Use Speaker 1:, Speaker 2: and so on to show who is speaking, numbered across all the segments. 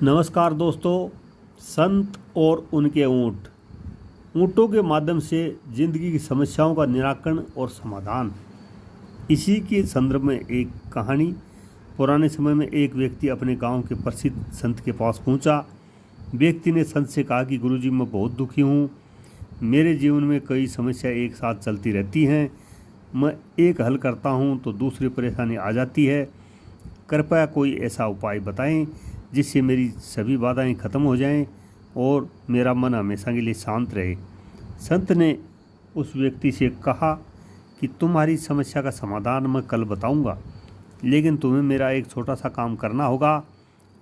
Speaker 1: नमस्कार दोस्तों। संत और उनके ऊँट। ऊँटों के माध्यम से जिंदगी की समस्याओं का निराकरण और समाधान। इसी के संदर्भ में एक कहानी। पुराने समय में एक व्यक्ति अपने गांव के प्रसिद्ध संत के पास पहुंचा। व्यक्ति ने संत से कहा कि गुरुजी, मैं बहुत दुखी हूं। मेरे जीवन में कई समस्याएं एक साथ चलती रहती हैं। मैं एक हल करता हूं तो दूसरी परेशानी आ जाती है। कृपया कोई ऐसा उपाय बताएं जिससे मेरी सभी बाधाएं खत्म हो जाएं और मेरा मन हमेशा के लिए शांत रहे। संत ने उस व्यक्ति से कहा कि तुम्हारी समस्या का समाधान मैं कल बताऊंगा, लेकिन तुम्हें मेरा एक छोटा सा काम करना होगा।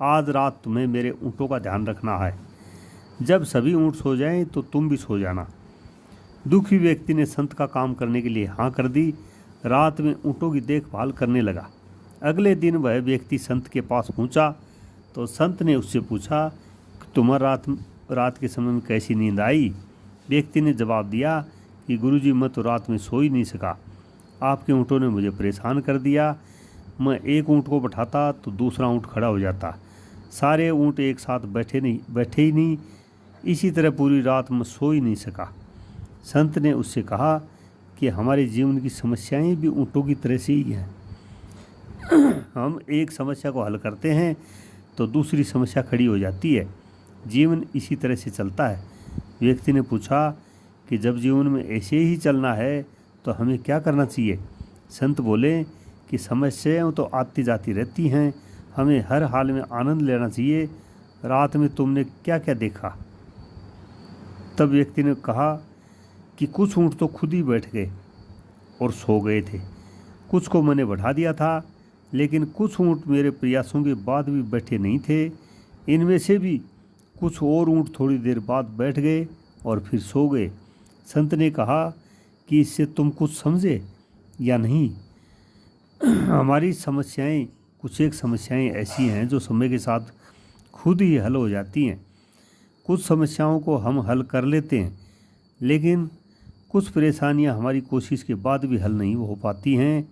Speaker 1: आज रात तुम्हें मेरे ऊँटों का ध्यान रखना है। जब सभी ऊँट सो जाएं तो तुम भी सो जाना। दुखी व्यक्ति ने संत का काम करने के लिए हाँ कर दी। रात में ऊँटों की देखभाल करने लगा। अगले दिन वह व्यक्ति संत के पास पहुंचा तो संत ने उससे पूछा कि तुम्हारा रात के समय में कैसी नींद आई। व्यक्ति ने जवाब दिया कि गुरुजी, मैं तो रात में सो ही नहीं सका। आपके ऊँटों ने मुझे परेशान कर दिया। मैं एक ऊँट को बैठाता तो दूसरा ऊँट खड़ा हो जाता। सारे ऊँट एक साथ बैठे ही नहीं। इसी तरह पूरी रात मैं सो ही नहीं सका। संत ने उससे कहा कि हमारे जीवन की समस्याएं भी ऊँटों की तरह से ही हैं। हम एक समस्या को हल करते हैं तो दूसरी समस्या खड़ी हो जाती है। जीवन इसी तरह से चलता है। व्यक्ति ने पूछा कि जब जीवन में ऐसे ही चलना है तो हमें क्या करना चाहिए। संत बोले कि समस्याएं तो आती जाती रहती हैं, हमें हर हाल में आनंद लेना चाहिए। रात में तुमने क्या क्या देखा। तब व्यक्ति ने कहा कि कुछ ऊँट तो खुद ही बैठ गए और सो गए थे। कुछ को मैंने बढ़ा दिया था, लेकिन कुछ ऊँट मेरे प्रयासों के बाद भी बैठे नहीं थे। इनमें से भी कुछ और ऊँट थोड़ी देर बाद बैठ गए और फिर सो गए। संत ने कहा कि इससे तुम कुछ समझे या नहीं। हमारी समस्याएं, कुछ एक समस्याएं ऐसी हैं जो समय के साथ खुद ही हल हो जाती हैं। कुछ समस्याओं को हम हल कर लेते हैं, लेकिन कुछ परेशानियां हमारी कोशिश के बाद भी हल नहीं हो पाती हैं।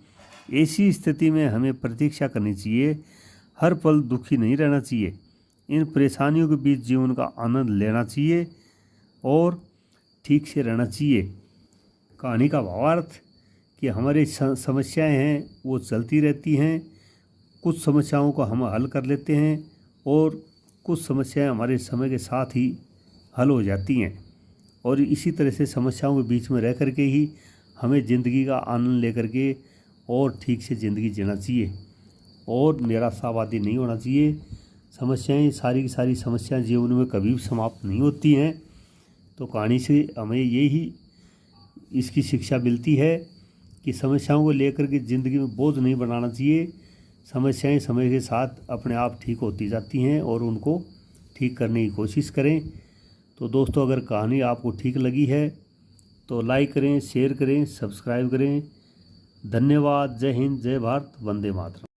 Speaker 1: ऐसी स्थिति में हमें प्रतीक्षा करनी चाहिए। हर पल दुखी नहीं रहना चाहिए। इन परेशानियों के बीच जीवन का आनंद लेना चाहिए और ठीक से रहना चाहिए। कहानी का भावार्थ कि हमारी समस्याएं हैं वो चलती रहती हैं। कुछ समस्याओं को हम हल कर लेते हैं और कुछ समस्याएं हमारे समय के साथ ही हल हो जाती हैं। और इसी तरह से समस्याओं के बीच में रह कर के ही हमें ज़िंदगी का आनंद लेकर के और ठीक से ज़िंदगी जीना चाहिए और निराशावादी नहीं होना चाहिए। समस्याएं, सारी की सारी समस्याएं जीवन में कभी भी समाप्त नहीं होती हैं। तो कहानी से हमें यही इसकी शिक्षा मिलती है कि समस्याओं को लेकर के ज़िंदगी में बोझ नहीं बनाना चाहिए। समस्याएं समय के साथ अपने आप ठीक होती जाती हैं और उनको ठीक करने की कोशिश करें। तो दोस्तों, अगर कहानी आपको ठीक लगी है तो लाइक करें, शेयर करें, सब्सक्राइब करें। धन्यवाद। जय हिंद, जय भारत, वंदे मातरम।